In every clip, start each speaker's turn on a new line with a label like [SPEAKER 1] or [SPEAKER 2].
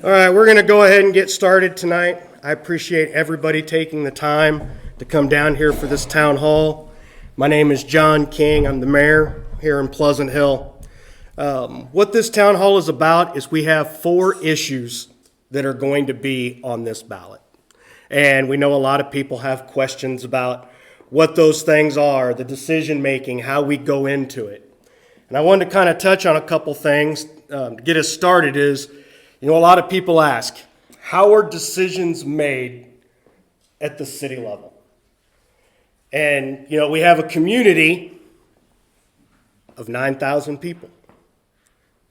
[SPEAKER 1] All right, we're going to go ahead and get started tonight. I appreciate everybody taking the time to come down here for this town hall. My name is John King. I'm the mayor here in Pleasant Hill. What this town hall is about is we have 4 issues that are going to be on this ballot. And we know a lot of people have questions about what those things are, the decision making, how we go into it. And I wanted to kind of touch on a couple things to get us started is, a lot of people ask, how are decisions made at the city level? And, we have a community of 9,000 people.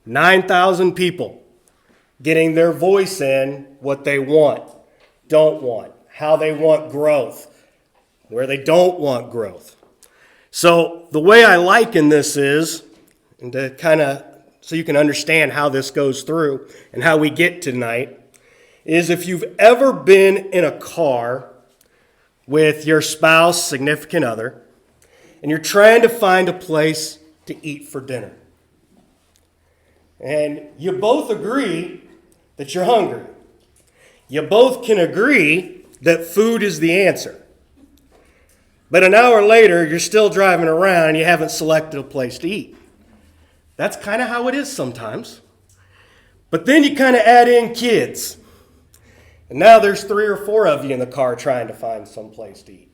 [SPEAKER 1] 9,000 people getting their voice in what they want, don't want, how they want growth, where they don't want growth. So the way I liken this is, and to kind of so you can understand how this goes through and how we get tonight, is if you've ever been in a car with your spouse, significant other, and you're trying to find a place to eat for dinner. And you both agree that you're hungry. You both can agree that food is the answer. But an hour later, you're still driving around and you haven't selected a place to eat. That's kind of how it is sometimes. But then you kind of add in kids. And now there's 3 or 4 of you in the car trying to find some place to eat.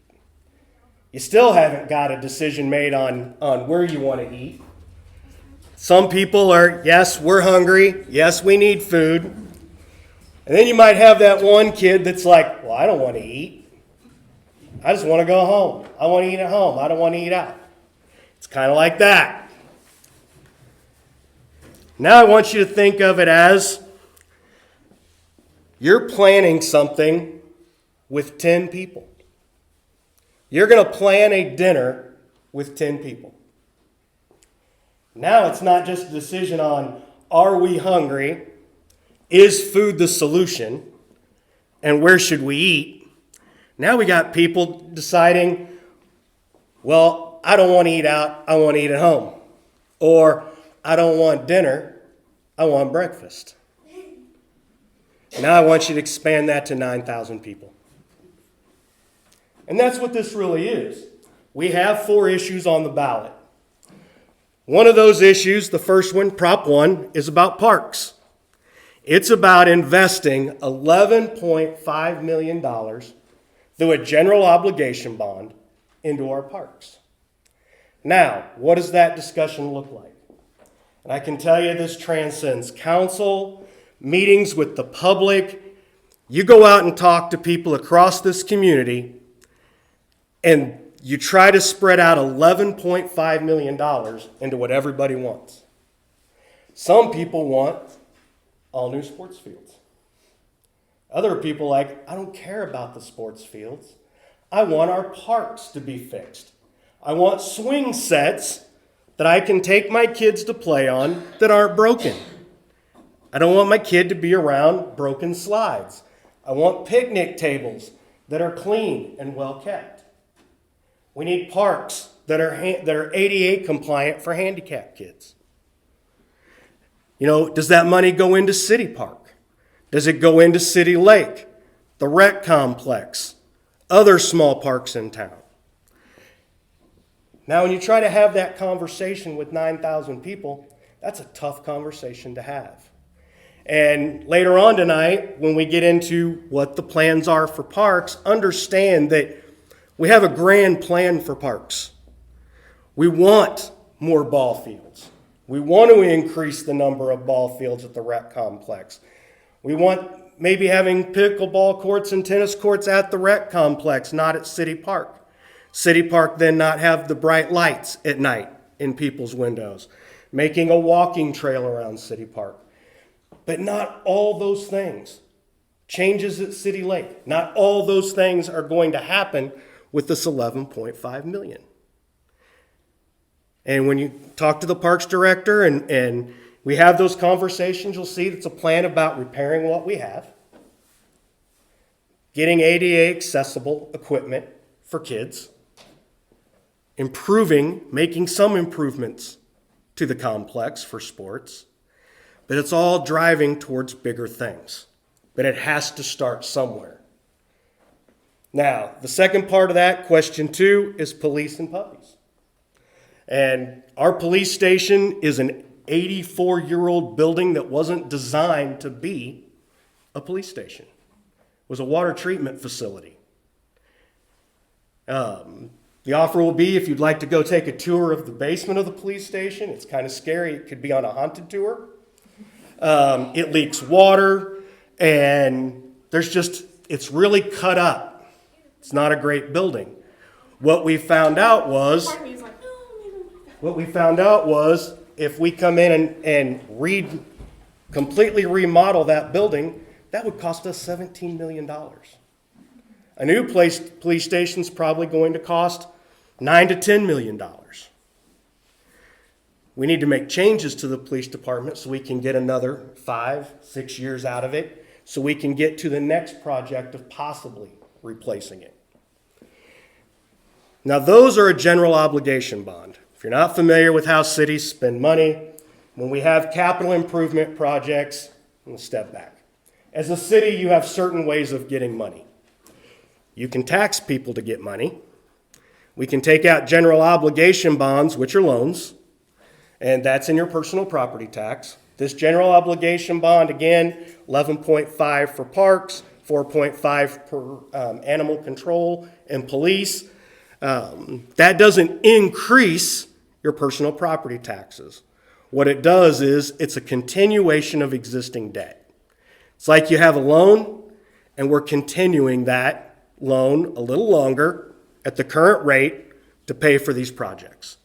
[SPEAKER 1] You still haven't got a decision made on where you want to eat. Some people are, yes, we're hungry. Yes, we need food. And then you might have that one kid that's like, well, I don't want to eat. I just want to go home. I want to eat at home. I don't want to eat out. It's kind of like that. Now I want you to think of it as you're planning something with 10 people. You're going to plan a dinner with 10 people. Now it's not just a decision on, are we hungry? Is food the solution? And where should we eat? Now we got people deciding, well, I don't want to eat out, I want to eat at home. Or I don't want dinner, I want breakfast. Now I want you to expand that to 9,000 people. And that's what this really is. We have 4 issues on the ballot. One of those issues, the first one, Prop 1, is about parks. It's about investing $11.5 million through a general obligation bond into our parks. Now, what does that discussion look like? And I can tell you this transcends council, meetings with the public. You go out and talk to people across this community, and you try to spread out $11.5 million into what everybody wants. Some people want all new sports fields. Other people like, I don't care about the sports fields. I want our parks to be fixed. I want swing sets that I can take my kids to play on that aren't broken. I don't want my kid to be around broken slides. I want picnic tables that are clean and well kept. We need parks that are ADA compliant for handicapped kids. Does that money go into City Park? Does it go into City Lake, the rec complex, other small parks in town? Now, when you try to have that conversation with 9,000 people, that's a tough conversation to have. And later on tonight, when we get into what the plans are for parks, understand that we have a grand plan for parks. We want more ball fields. We want to increase the number of ball fields at the rec complex. We want maybe having pickleball courts and tennis courts at the rec complex, not at City Park. City Park then not have the bright lights at night in people's windows, making a walking trail around City Park. But not all those things. Changes at City Lake. Not all those things are going to happen with this $11.5 million. And when you talk to the parks director and we have those conversations, you'll see it's a plan about repairing what we have, getting ADA accessible equipment for kids, making some improvements to the complex for sports, but it's all driving towards bigger things. But it has to start somewhere. Now, the second part of that, question 2, is police and puppies. And our police station is an 84-year-old building that wasn't designed to be a police station. It was a water treatment facility. The offer will be, if you'd like to go take a tour of the basement of the police station, it's kind of scary. It could be on a haunted tour. It leaks water, and it's really cut up. It's not a great building. What we found out was if we come in and completely remodel that building, that would cost us $17 million. A new police station is probably going to cost $9 to $10 million. We need to make changes to the police department so we can get another 5-6 years out of it, so we can get to the next project of possibly replacing it. Now, those are a general obligation bond. If you're not familiar with how cities spend money, when we have capital improvement projects, we'll step back. As a city, you have certain ways of getting money. You can tax people to get money. We can take out general obligation bonds, which are loans, and that's in your personal property tax. This general obligation bond, again, 11.5 for parks, 4.5 per animal control and police. That doesn't increase your personal property taxes. What it does is it's a continuation of existing debt. It's like you have a loan, and we're continuing that loan a little longer at the current rate to pay for these projects.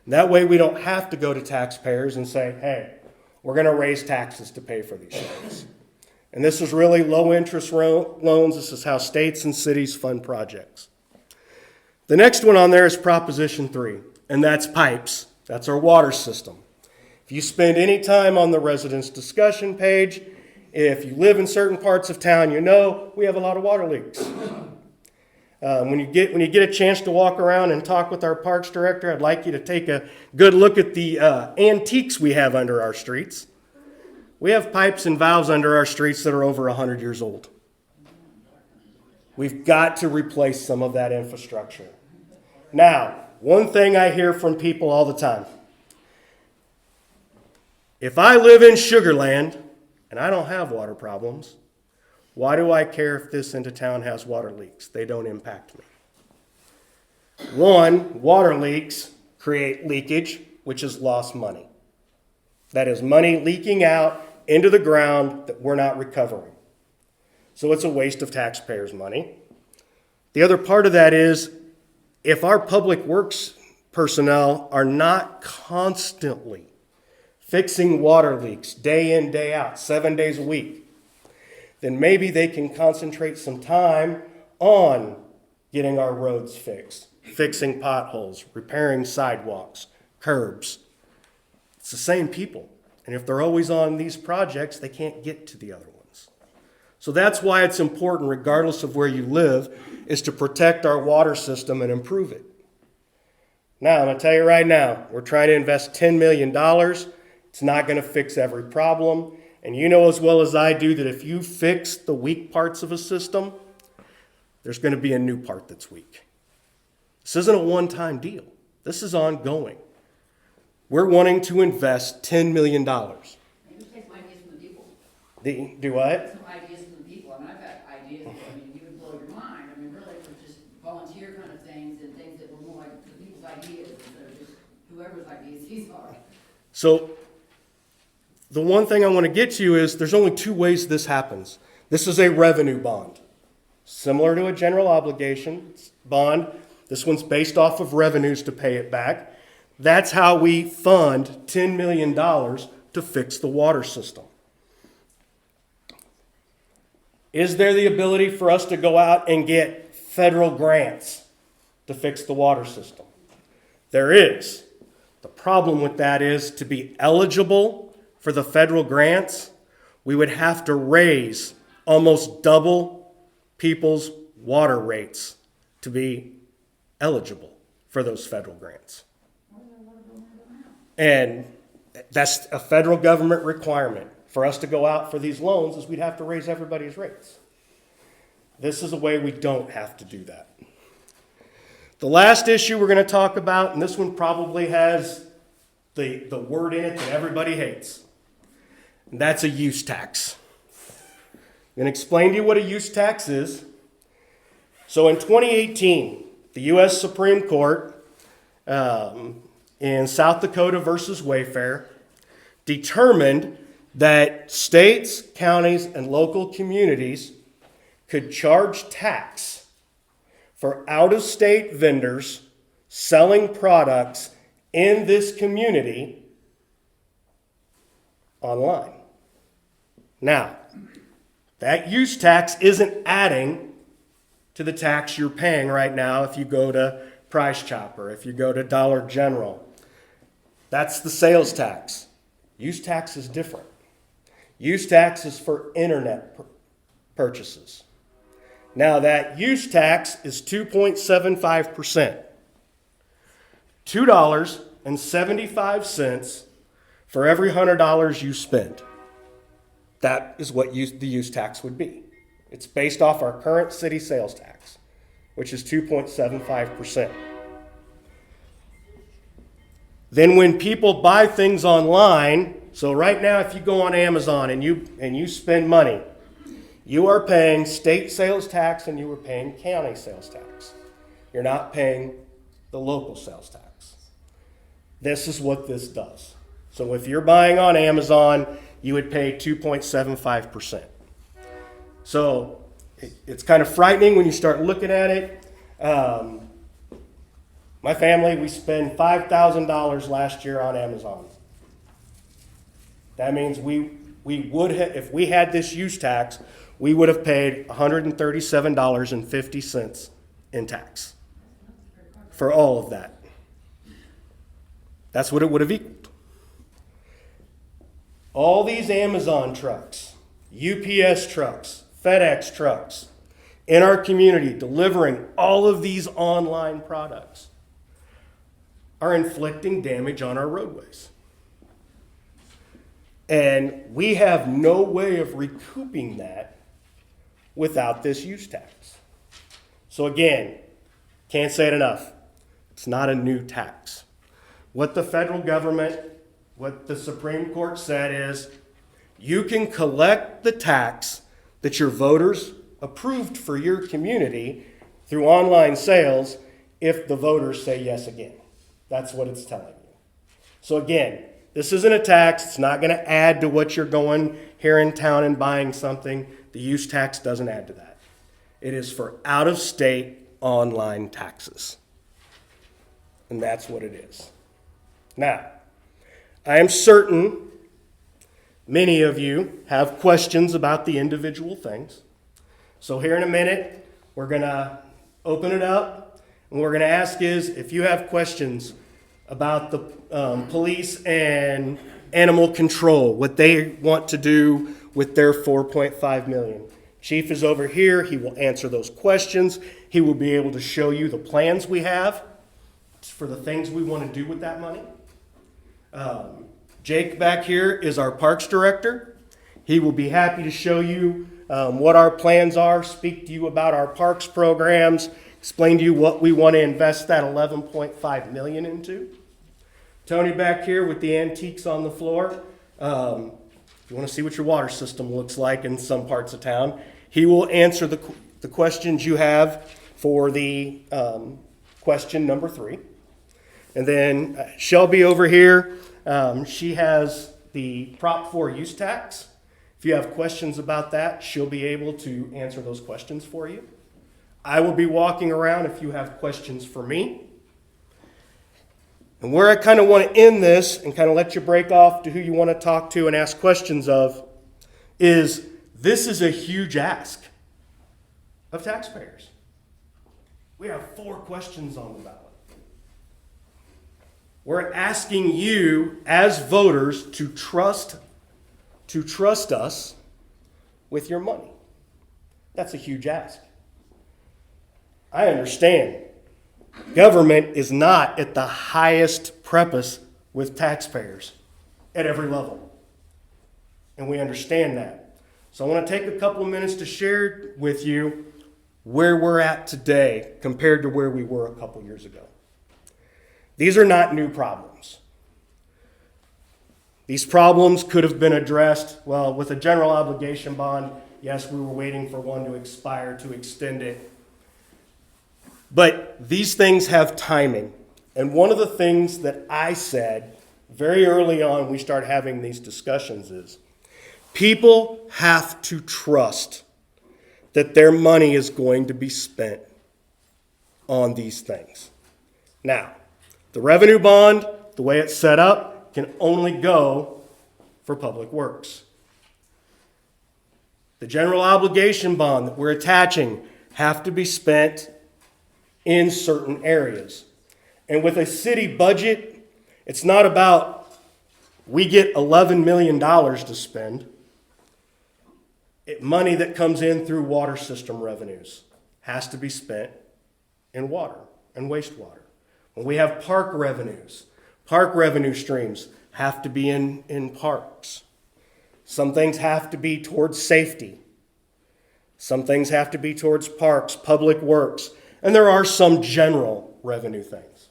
[SPEAKER 1] And that way we don't have to go to taxpayers and say, hey, we're going to raise taxes to pay for these things. And this is really low interest loans. This is how states and cities fund projects. The next one on there is Proposition 3, and that's pipes. That's our water system. If you spend any time on the residents' discussion page, if you live in certain parts of town, you know we have a lot of water leaks. When you get a chance to walk around and talk with our parks director, I'd like you to take a good look at the antiques we have under our streets. We have pipes and valves under our streets that are over 100 years old. We've got to replace some of that infrastructure. Now, one thing I hear from people all the time. If I live in Sugar Land and I don't have water problems, why do I care if this end of town has water leaks? They don't impact me. One, water leaks create leakage, which is lost money. That is money leaking out into the ground that we're not recovering. So it's a waste of taxpayers' money. The other part of that is if our public works personnel are not constantly fixing water leaks day in, day out, 7 days a week, then maybe they can concentrate some time on getting our roads fixed, fixing potholes, repairing sidewalks, curbs. It's the same people. And if they're always on these projects, they can't get to the other ones. So that's why it's important, regardless of where you live, is to protect our water system and improve it. Now, I'm going to tell you right now, we're trying to invest $10 million. It's not going to fix every problem. And you know as well as I do that if you fix the weak parts of a system, there's going to be a new part that's weak. This isn't a one-time deal. This is ongoing. We're wanting to invest $10 million.
[SPEAKER 2] Maybe take some ideas from the people.
[SPEAKER 1] Do what?
[SPEAKER 2] Some ideas from the people. I mean, I've got ideas, you would blow your mind. I mean, really, for just volunteer kind of things and things that were more like the people's ideas instead of just whoever's ideas these are.
[SPEAKER 1] So, the one thing I want to get to is there's only two ways this happens. This is a revenue bond. Similar to a general obligation bond, this one's based off of revenues to pay it back. That's how we fund $10 million to fix the water system. Is there the ability for us to go out and get federal grants to fix the water system? There is. The problem with that is to be eligible for the federal grants, we would have to raise almost double people's water rates to be eligible for those federal grants. And That's a federal government requirement. For us to go out for these loans is we'd have to raise everybody's rates. This is a way we don't have to do that. The last issue we're going to talk about, and this one probably has the word in it that everybody hates, and that's a use tax. I'm going to explain to you what a use tax is. So in 2018, the U.S. Supreme Court in South Dakota versus Wayfair determined that states, counties, and local communities could charge tax for out-of-state vendors selling products in this community online. Now, that use tax isn't adding to the tax you're paying right now if you go to Price Chopper, if you go to Dollar General. That's the sales tax. Use tax is different. Use tax is for internet purchases. Now that use tax is 2.75%. $2.75 for every $100 you spend. That is what the use tax would be. It's based off our current city sales tax, which is 2.75%. Then when people buy things online, so right now if you go on Amazon and you spend money, you are paying state sales tax and you are paying county sales tax. You're not paying the local sales tax. This is what this does. So if you're buying on Amazon, you would pay 2.75%. So it's kind of frightening when you start looking at it. My family, we spent $5,000 last year on Amazon. That means we would have, if we had this use tax, we would have paid $137.50 in tax for all of that. That's what it would have equaled. All these Amazon trucks, UPS trucks, FedEx trucks in our community delivering all of these online products are inflicting damage on our roadways. And we have no way of recouping that without this use tax. So again, can't say it enough. It's not a new tax. What the federal government, what the Supreme Court said is, you can collect the tax that your voters approved for your community through online sales if the voters say yes again. That's what it's telling you. So again, this isn't a tax. It's not going to add to what you're going here in town and buying something. The use tax doesn't add to that. It is for out-of-state online taxes. And that's what it is. Now, I am certain many of you have questions about the individual things. So here in a minute, we're going to open it up, and what we're going to ask is if you have questions about the police and animal control, what they want to do with their $4.5 million. Chief is over here. He will answer those questions. He will be able to show you the plans we have for the things we want to do with that money. Jake back here is our parks director. He will be happy to show you what our plans are, speak to you about our parks programs, explain to you what we want to invest that $11.5 million into. Tony back here with the antiques on the floor. If you want to see what your water system looks like in some parts of town, he will answer the questions you have for the question number 3. And then Shelby over here, she has the Prop 4 use tax. If you have questions about that, she'll be able to answer those questions for you. I will be walking around if you have questions for me. And where I kind of want to end this and kind of let you break off to who you want to talk to and ask questions of is this is a huge ask of taxpayers. We have 4 questions on the ballot. We're asking you as voters to trust us with your money. That's a huge ask. I understand. Government is not at the highest preface with taxpayers. at every level. And we understand that. So I want to take a couple of minutes to share with you where we're at today compared to where we were a couple years ago. These are not new problems. These problems could have been addressed, well, with a general obligation bond. Yes, we were waiting for one to expire to extend it. But these things have timing. And one of the things that I said very early on we start having these discussions is people have to trust that their money is going to be spent on these things. Now, the revenue bond, the way it's set up, can only go for public works. The general obligation bond that we're attaching have to be spent in certain areas. And with a city budget, it's not about we get $11 million to spend. Money that comes in through water system revenues has to be spent in water and wastewater. When we have park revenues, park revenue streams have to be in parks. Some things have to be towards safety. Some things have to be towards parks, public works, and there are some general revenue things.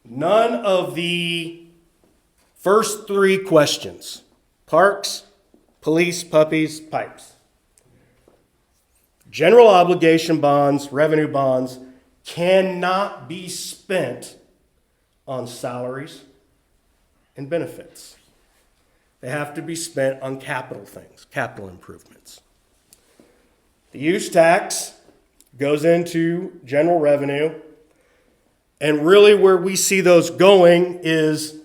[SPEAKER 1] None of the first three questions, parks, police, puppies, pipes. General obligation bonds, revenue bonds, cannot be spent on salaries and benefits. They have to be spent on capital things, capital improvements. The use tax goes into general revenue, and really where we see those going is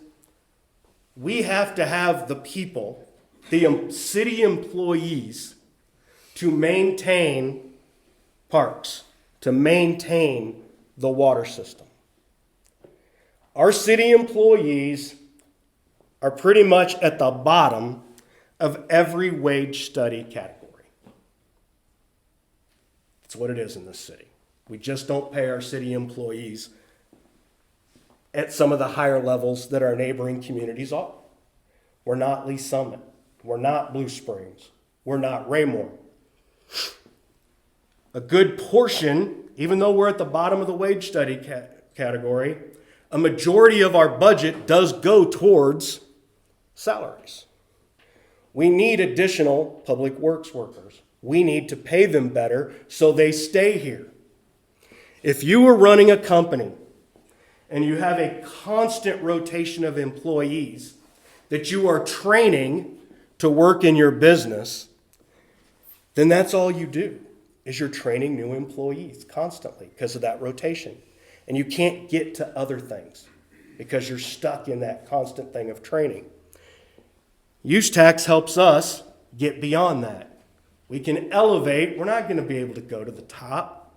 [SPEAKER 1] we have to have the people, the city employees, to maintain parks, to maintain the water system. Our city employees are pretty much at the bottom of every wage study category. That's what it is in this city. We just don't pay our city employees at some of the higher levels that our neighboring communities are. We're not Lee Summit. We're not Blue Springs. We're not Raymore. A good portion, even though we're at the bottom of the wage study category, a majority of our budget does go towards salaries. We need additional public works workers. We need to pay them better so they stay here. If you are running a company and you have a constant rotation of employees that you are training to work in your business, then that's all you do, is you're training new employees constantly because of that rotation. And you can't get to other things because you're stuck in that constant thing of training. Use tax helps us get beyond that. We can elevate. We're not going to be able to go to the top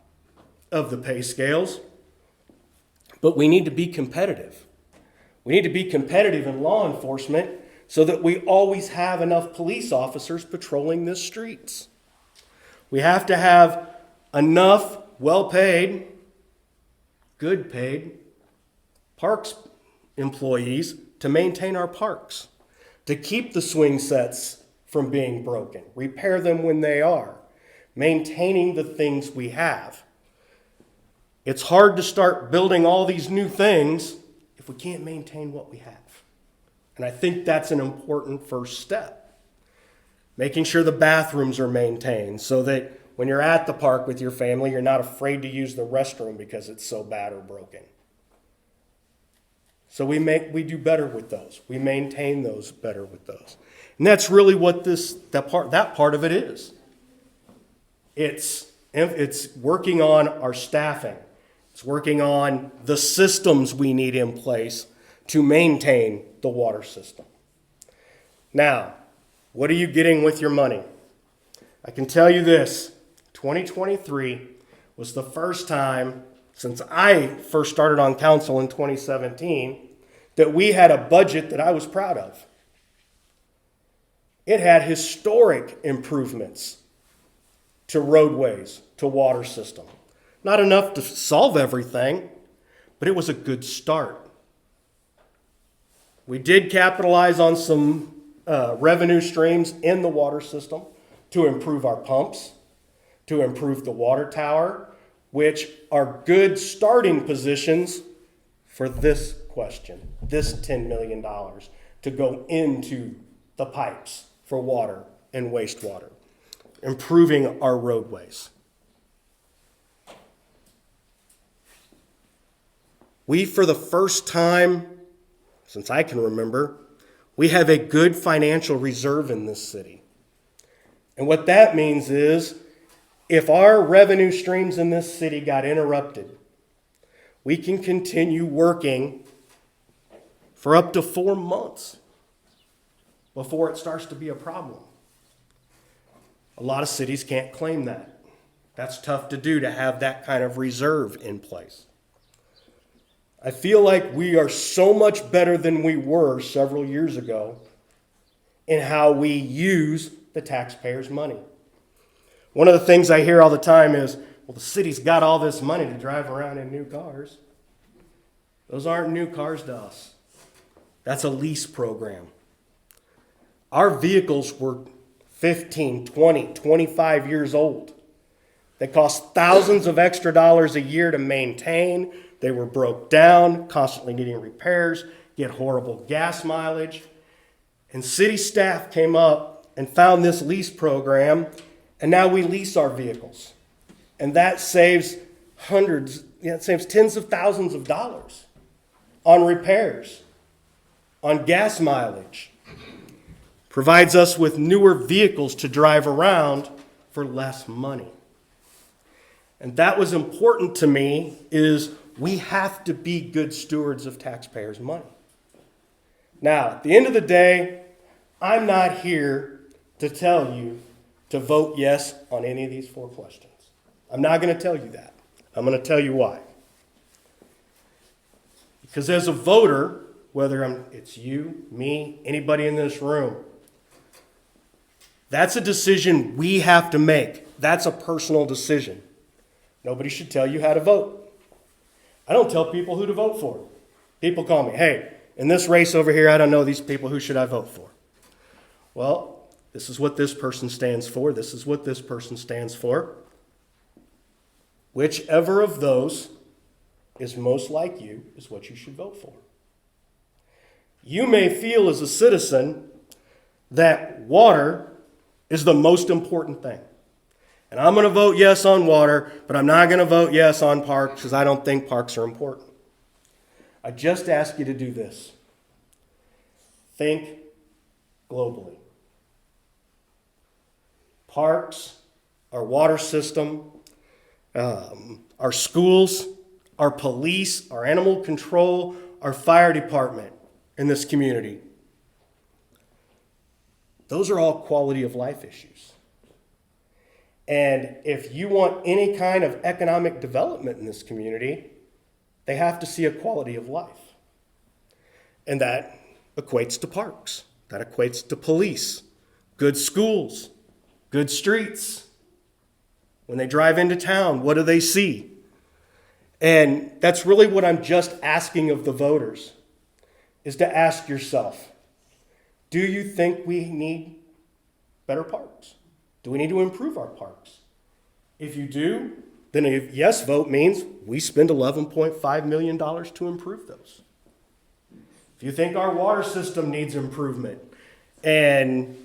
[SPEAKER 1] of the pay scales, but we need to be competitive. We need to be competitive in law enforcement so that we always have enough police officers patrolling the streets. We have to have enough well-paid, good-paid parks employees to maintain our parks, to keep the swing sets from being broken, repair them when they are, maintaining the things we have. It's hard to start building all these new things if we can't maintain what we have. And I think that's an important first step. Making sure the bathrooms are maintained so that when you're at the park with your family, you're not afraid to use the restroom because it's so bad or broken. So we do better with those. We maintain those better with those. And that's really what that part of it is. It's working on our staffing. It's working on the systems we need in place to maintain the water system. Now, what are you getting with your money? I can tell you this, 2023 was the first time since I first started on council in 2017 that we had a budget that I was proud of. It had historic improvements to roadways, to water system. Not enough to solve everything, but it was a good start. We did capitalize on some revenue streams in the water system to improve our pumps, to improve the water tower, which are good starting positions for this question, this $10 million to go into the pipes for water and wastewater, improving our roadways. We, for the first time since I can remember, we have a good financial reserve in this city. And what that means is, if our revenue streams in this city got interrupted, we can continue working for up to 4 months before it starts to be a problem. A lot of cities can't claim that. That's tough to do, to have that kind of reserve in place. I feel like we are so much better than we were several years ago in how we use the taxpayers' money. One of the things I hear all the time is, well, the city's got all this money to drive around in new cars. Those aren't new cars to us. That's a lease program. Our vehicles were 15, 20, 25 years old. They cost thousands of extra dollars a year to maintain. They were broke down, constantly needing repairs, get horrible gas mileage. And city staff came up and found this lease program, and now we lease our vehicles. And that saves it saves tens of thousands of dollars on repairs, on gas mileage. Provides us with newer vehicles to drive around for less money. And that was important to me, is we have to be good stewards of taxpayers' money. Now, at the end of the day, I'm not here to tell you to vote yes on any of these 4 questions. I'm not going to tell you that. I'm going to tell you why. Because as a voter, whether it's you, me, anybody in this room, that's a decision we have to make. That's a personal decision. Nobody should tell you how to vote. I don't tell people who to vote for. People call me, hey, in this race over here, I don't know these people, who should I vote for? Well, this is what this person stands for. This is what this person stands for. Whichever of those is most like you is what you should vote for. You may feel as a citizen that water is the most important thing. And I'm going to vote yes on water, but I'm not going to vote yes on parks because I don't think parks are important. I just ask you to do this. Think globally. Parks, our water system, our schools, our police, our animal control, our fire department in this community. Those are all quality of life issues. And if you want any kind of economic development in this community, they have to see a quality of life. And that equates to parks. That equates to police, good schools, good streets. When they drive into town, what do they see? And that's really what I'm just asking of the voters, is to ask yourself, do you think we need better parks? Do we need to improve our parks? If you do, then a yes vote means we spend $11.5 million to improve those. If you think our water system needs improvement and,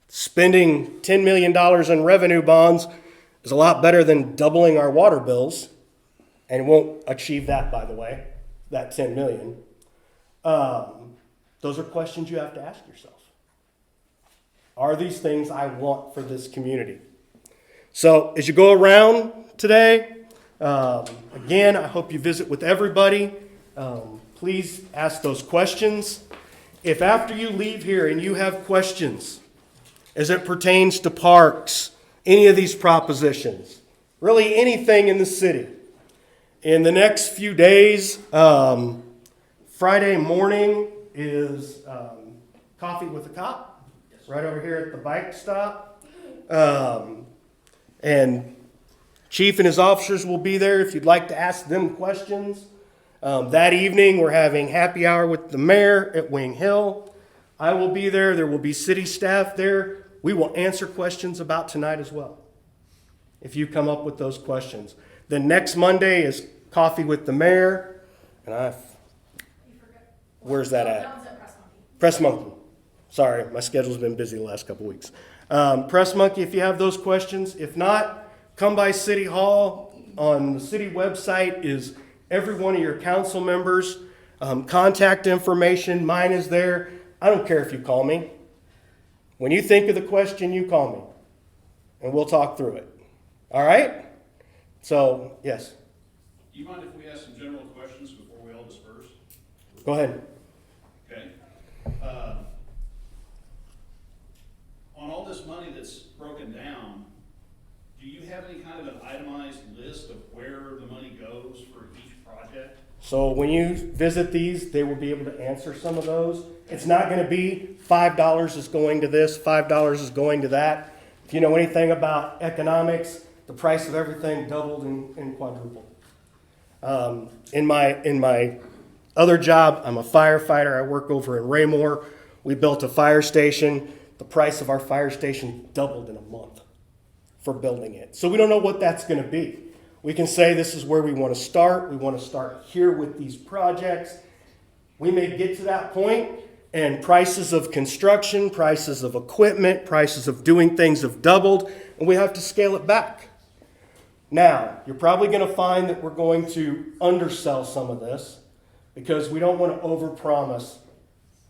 [SPEAKER 1] spending $10 million in revenue bonds is a lot better than doubling our water bills, and won't achieve that, by the way, that $10 million. Those are questions you have to ask yourself. Are these things I want for this community? So as you go around today, again, I hope you visit with everybody. Please ask those questions. If after you leave here and you have questions as it pertains to parks, any of these propositions, really anything in the city, in the next few days, Friday morning is Coffee with a Cop. Right over here at the bike stop. And Chief and his officers will be there if you'd like to ask them questions. That evening, we're having happy hour with the mayor at Wing Hill. I will be there. There will be city staff there. We will answer questions about tonight as well, if you come up with those questions. The next Monday is coffee with the mayor, and where's that at?
[SPEAKER 3] That one's at Press Monkey.
[SPEAKER 1] Press Monkey. Sorry, my schedule's been busy the last couple weeks. Press Monkey, if you have those questions. If not, come by City Hall. On the city website is every one of your council members' contact information. Mine is there. I don't care if you call me. When you think of the question, you call me, and we'll talk through it. All right? So, yes,
[SPEAKER 4] Do you mind if we ask some general questions before we all disperse?
[SPEAKER 1] go ahead.
[SPEAKER 4] Okay. On all this money that's broken down, do you have any kind of an itemized list of where the money goes for each project?
[SPEAKER 1] So when you visit these, they will be able to answer some of those. It's not going to be $5 is going to this, $5 is going to that. If you know anything about economics, the price of everything doubled and quadrupled. In my other job, I'm a firefighter. I work over in Raymore. We built a fire station. The price of our fire station doubled in a month for building it. So we don't know what that's going to be. We can say this is where we want to start. We want to start here with these projects. We may get to that point, and prices of construction, prices of equipment, prices of doing things have doubled, and we have to scale it back. Now, you're probably going to find that we're going to undersell some of this because we don't want to overpromise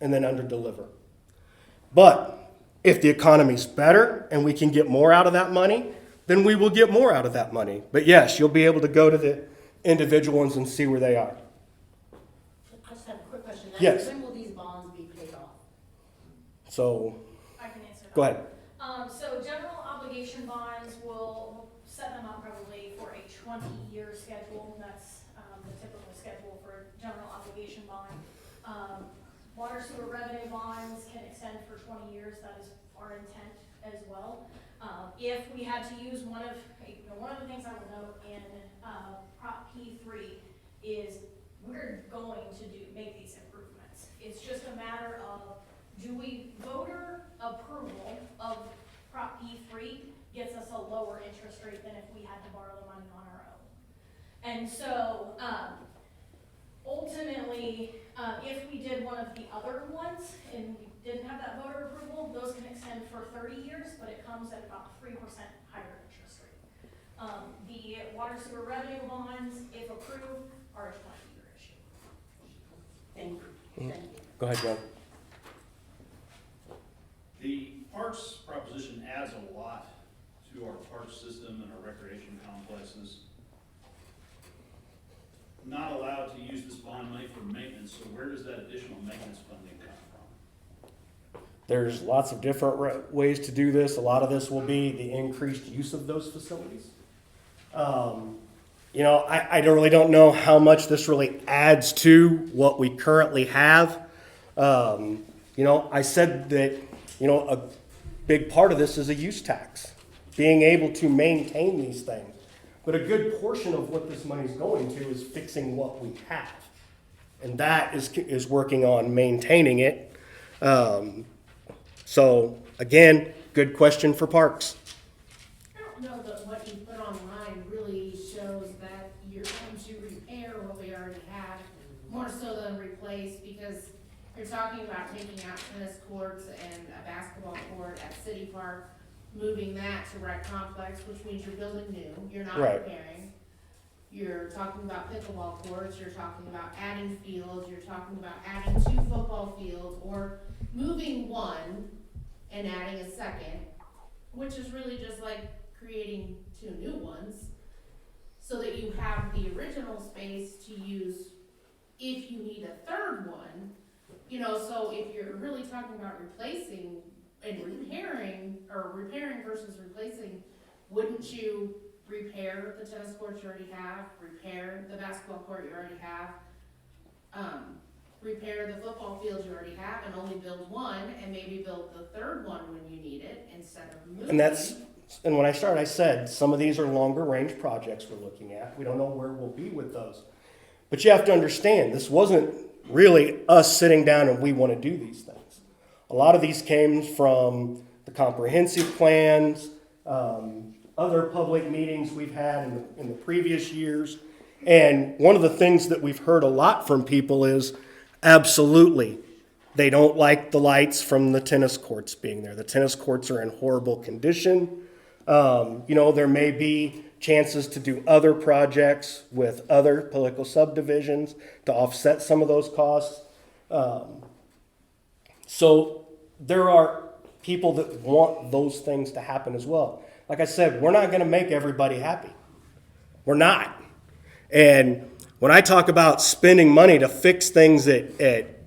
[SPEAKER 1] and then underdeliver. But if the economy's better and we can get more out of that money, then we will get more out of that money. But yes, you'll be able to go to the individual ones and see where they are.
[SPEAKER 3] I just have a quick question.
[SPEAKER 1] Yes.
[SPEAKER 3] When will these bonds be paid off?
[SPEAKER 1] So,
[SPEAKER 5] I can answer that.
[SPEAKER 1] go ahead.
[SPEAKER 5] So general obligation bonds, we'll set them up probably for a 20-year schedule. That's the typical schedule for a general obligation bond. Water sewer revenue bonds can extend for 20 years. That is our intent as well. If we had to use one of the things I will note in Prop P3 is we're going to make these improvements. It's just a matter of, do we voter approval of Prop P3 gets us a lower interest rate than if we had to borrow the money on our own. And so, ultimately, if we did one of the other ones and we didn't have that voter approval, those can extend for 30 years, but it comes at about 3% higher interest rate. The water sewer revenue bonds, if approved, are a 20-year issue.
[SPEAKER 3] Thank you. Thank you.
[SPEAKER 1] Go ahead, John.
[SPEAKER 4] The parks proposition adds a lot to our park system and our recreation complexes. Not allowed to use this bond money for maintenance, so where does that additional maintenance funding come from?
[SPEAKER 1] There's lots of different ways to do this. A lot of this will be the increased use of those facilities. I really don't know how much this really adds to what we currently have. I said that, a big part of this is a use tax, being able to maintain these things. But a good portion of what this money is going to is fixing what we have. And that is working on maintaining it. So again, good question for parks.
[SPEAKER 6] I don't know that what you put online really shows that you're going to repair what we already have, more so than replace, because you're talking about taking out tennis courts and a basketball court at City Park, moving that to Rec Complex, which means you're building new, you're not
[SPEAKER 1] Right.
[SPEAKER 6] repairing. You're talking about pickleball courts, you're talking about adding fields, you're talking about adding 2 football fields, or moving one and adding a second, which is really just like creating 2 new ones, so that you have the original space to use if you need a third one. So if you're really talking about replacing and repairing, or repairing versus replacing, wouldn't you repair the tennis courts you already have, repair the basketball court you already have, repair the football field you already have, and only build one, and maybe build the third one when you need it, instead of moving?
[SPEAKER 1] And when I started, I said, some of these are longer range projects we're looking at. We don't know where we'll be with those. But you have to understand, this wasn't really us sitting down and we want to do these things. A lot of these came from the comprehensive plans, other public meetings we've had in the previous years. And one of the things that we've heard a lot from people is, absolutely, they don't like the lights from the tennis courts being there. The tennis courts are in horrible condition. There may be chances to do other projects with other political subdivisions to offset some of those costs. So there are people that want those things to happen as well. Like I said, we're not going to make everybody happy. We're not. And when I talk about spending money to fix things at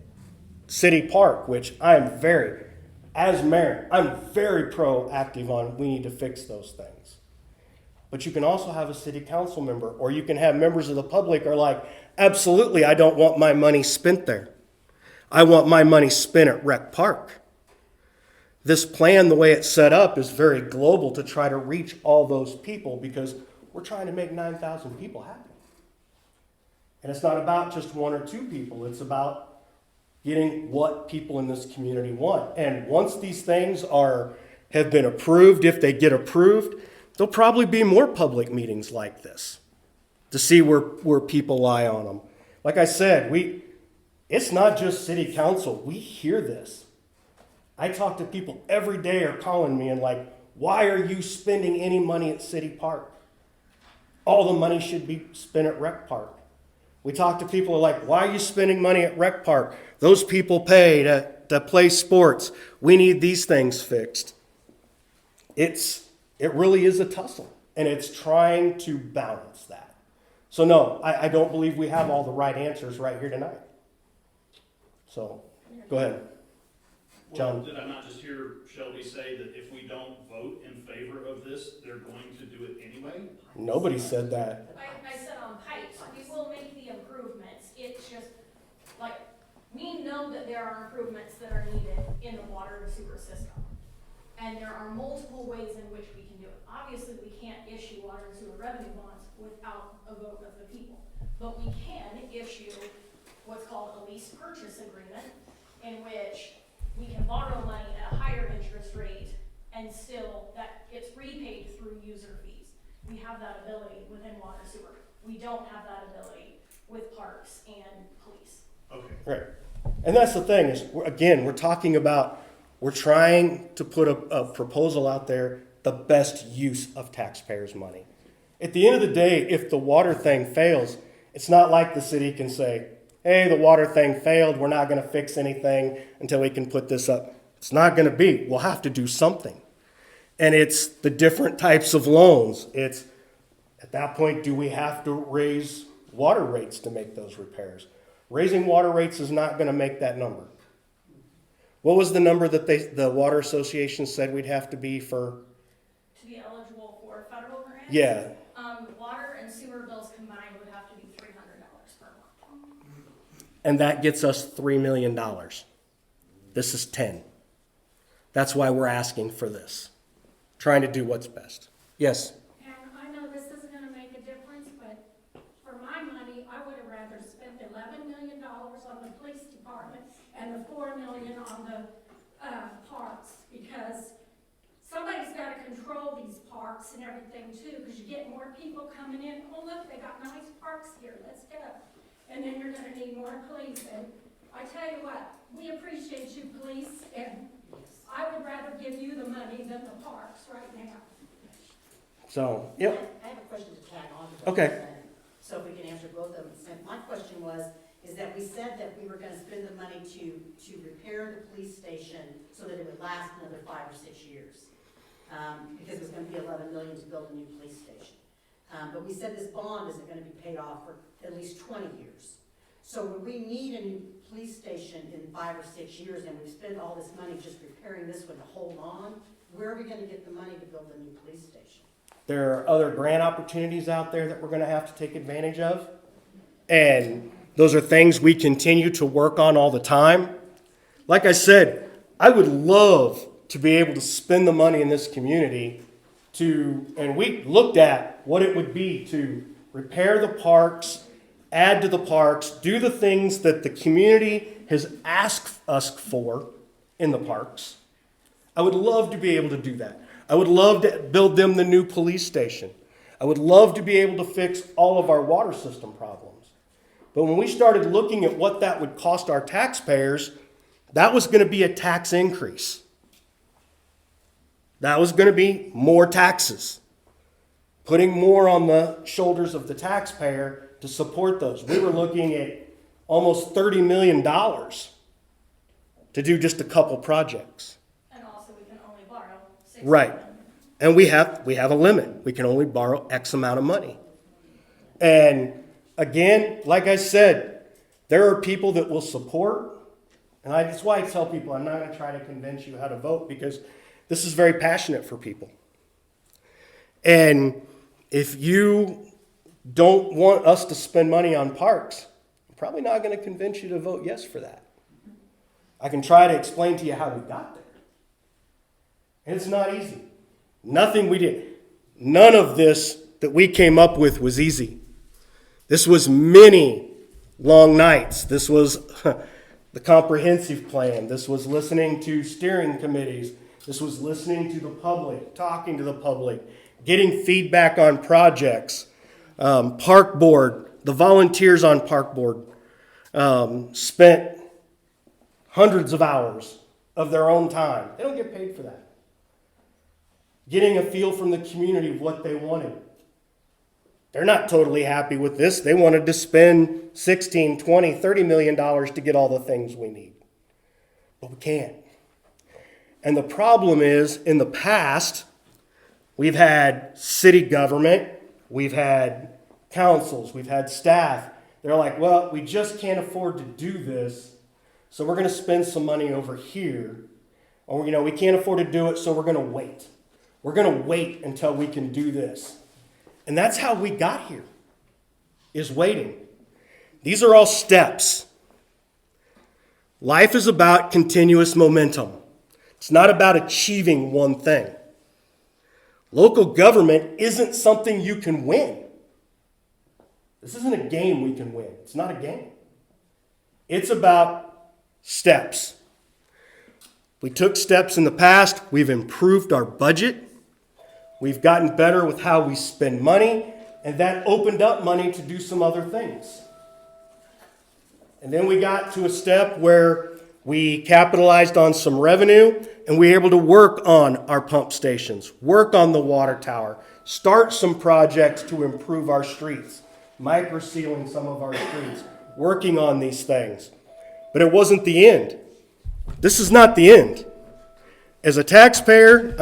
[SPEAKER 1] City Park, which as mayor, I'm very proactive on, we need to fix those things. But you can also have a city council member, or you can have members of the public are like, absolutely, I don't want my money spent there. I want my money spent at Rec Park. This plan, the way it's set up, is very global to try to reach all those people because we're trying to make 9,000 people happy. And it's not about just one or two people. It's about getting what people in this community want. And once these things have been approved, if they get approved, there'll probably be more public meetings like this to see where people lie on them. Like I said, it's not just city council. We hear this. I talk to people every day are calling me and like, why are you spending any money at City Park? All the money should be spent at Rec Park. We talk to people who are like, why are you spending money at Rec Park? Those people pay to play sports. We need these things fixed. It really is a tussle, and it's trying to balance that. So no, I don't believe we have all the right answers right here tonight. So, go ahead. John.
[SPEAKER 4] Well, did I not just hear Shelby say that if we don't vote in favor of this, they're going to do it anyway?
[SPEAKER 1] Nobody said that.
[SPEAKER 5] I said on pipes, we will make the improvements, it's just, like, we know that there are improvements that are needed in the water and sewer system. And there are multiple ways in which we can do it. Obviously, we can't issue water and sewer revenue bonds without a vote of the people. But we can issue what's called a lease purchase agreement, in which we can borrow money at a higher interest rate and still that it's repaid through user fees. We have that ability within water sewer. We don't have that ability with parks and police.
[SPEAKER 4] Okay.
[SPEAKER 1] Right. And that's the thing is, we're talking about, we're trying to put a proposal out there, the best use of taxpayers' money. At the end of the day, if the water thing fails, it's not like the city can say, hey, the water thing failed, we're not going to fix anything until we can put this up. It's not going to be. We'll have to do something. And it's the different types of loans. It's, at that point, do we have to raise water rates to make those repairs? Raising water rates is not going to make that number. What was the number that the Water Association said we'd have to be for?
[SPEAKER 5] To be eligible for federal grants?
[SPEAKER 1] Yeah.
[SPEAKER 5] Water and sewer bills combined would have to be $300 per month.
[SPEAKER 1] And that gets us $3 million. This is 10. That's why we're asking for this. Trying to do what's best. Yes?
[SPEAKER 7] And I know this isn't gonna make a difference, but for my money, I would have rather spent $11 million on the police department and the $4 million on the, parks, because somebody's gotta control these parks and everything too, because you get more people coming in, oh look, they got nice parks here, let's go. And then you're gonna need more police, and I tell you what, we appreciate you, police, and I would rather give you the money than the parks right now.
[SPEAKER 1] So, yep.
[SPEAKER 3] I have a question to tag on to what
[SPEAKER 1] Okay.
[SPEAKER 3] you're saying. So if we can answer both of them. And my question is that we said that we were gonna spend the money to repair the police station so that it would last another 5 or 6 years. Because it was gonna be $11 million to build a new police station. But we said this bond isn't gonna be paid off for at least 20 years. So when we need a new police station in 5 or 6 years and we've spent all this money just repairing this one to hold on, where are we gonna get the money to build a new police station?
[SPEAKER 1] There are other grant opportunities out there that we're going to have to take advantage of. And those are things we continue to work on all the time. Like I said, I would love to be able to spend the money in this community and we looked at what it would be to repair the parks add to the parks, do the things that the community has asked us for in the parks. I would love to be able to do that. I would love to build them the new police station. I would love to be able to fix all of our water system problems. But when we started looking at what that would cost our taxpayers, that was going to be a tax increase. That was going to be more taxes, putting more on the shoulders of the taxpayer to support those. We were looking at almost $30 million to do just a couple projects.
[SPEAKER 5] And also, we can only borrow 6
[SPEAKER 1] Right.
[SPEAKER 5] million.
[SPEAKER 1] And we have a limit. We can only borrow X amount of money. And again, like I said, there are people that will support, and that's why I tell people I'm not going to try to convince you how to vote, because this is very passionate for people. And if you don't want us to spend money on parks, I'm probably not going to convince you to vote yes for that. I can try to explain to you how we got there. And it's not easy. Nothing we did. None of this that we came up with was easy. This was many long nights. This was the comprehensive plan. This was listening to steering committees. This was listening to the public, talking to the public, getting feedback on projects. Park board, the volunteers on park board spent hundreds of hours of their own time. They don't get paid for that. Getting a feel from the community of what they wanted. They're not totally happy with this. They wanted to spend $16, $20, $30 million to get all the things we need. But we can't. And the problem is, in the past, we've had city government, we've had councils, we've had staff. They're like, well, we just can't afford to do this, so we're going to spend some money over here. Or, we can't afford to do it, so we're going to wait. We're going to wait until we can do this. And that's how we got here, is waiting. These are all steps. Life is about continuous momentum. It's not about achieving one thing. Local government isn't something you can win. This isn't a game we can win. It's not a game. It's about steps. We took steps in the past. We've improved our budget. We've gotten better with how we spend money, and that opened up money to do some other things. And then we got to a step where we capitalized on some revenue, and we were able to work on our pump stations, work on the water tower, start some projects to improve our streets, micro-sealing some of our streets, working on these things. But it wasn't the end. This is not the end. As a taxpayer,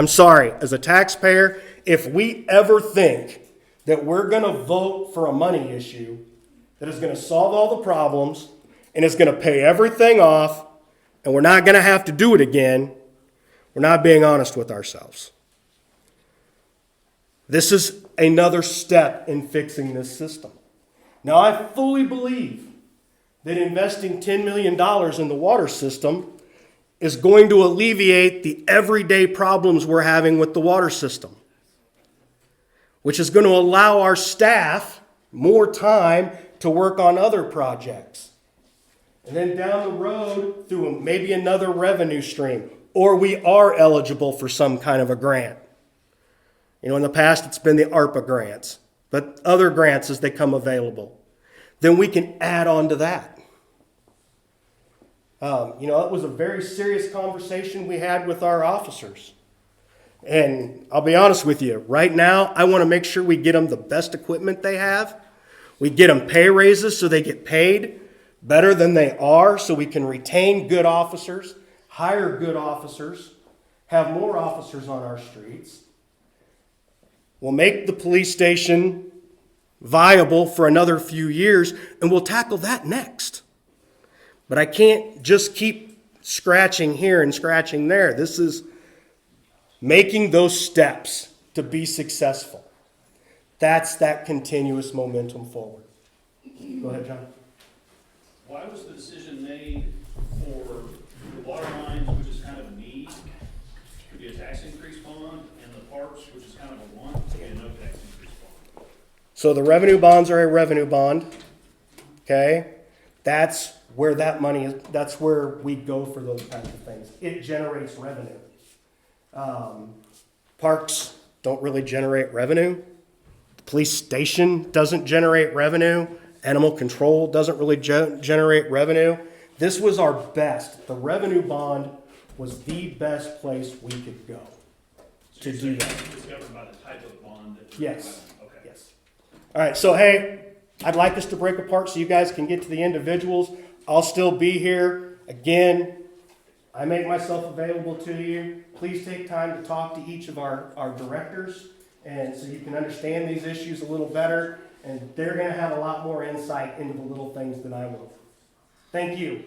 [SPEAKER 1] if we ever think that we're going to vote for a money issue that is going to solve all the problems and is going to pay everything off and we're not going to have to do it again, we're not being honest with ourselves. This is another step in fixing this system. Now, I fully believe that investing $10 million in the water system is going to alleviate the everyday problems we're having with the water system, which is going to allow our staff more time to work on other projects. And then down the road, through maybe another revenue stream, or we are eligible for some kind of a grant. In the past, it's been the ARPA grants, but other grants as they come available. Then we can add on to that. It was a very serious conversation we had with our officers. And I'll be honest with you, right now, I want to make sure we get them the best equipment they have. We get them pay raises so they get paid better than they are, so we can retain good officers, hire good officers, have more officers on our streets. We'll make the police station viable for another few years, and we'll tackle that next. But I can't just keep scratching here and scratching there. This is making those steps to be successful. That's that continuous momentum forward. Go ahead, John.
[SPEAKER 4] Why was the decision made for the water lines, which is kind of a need, to be a tax increase bond, and the parks, which is kind of a want, to be a no tax increase bond?
[SPEAKER 1] So the revenue bonds are a revenue bond. Okay? That's where that money is, that's where we go for those kinds of things. It generates revenue. Parks don't really generate revenue. The police station doesn't generate revenue. Animal control doesn't really generate revenue. This was our best. The revenue bond was the best place we could go to do that.
[SPEAKER 4] It's governed by the type of bond that you're
[SPEAKER 1] Yes.
[SPEAKER 4] providing. Okay.
[SPEAKER 1] Yes. All right, so hey, I'd like us to break apart so you guys can get to the individuals. I'll still be here. Again, I make myself available to you. Please take time to talk to each of our directors, and so you can understand these issues a little better, and they're gonna have a lot more insight into the little things than I will. Thank you.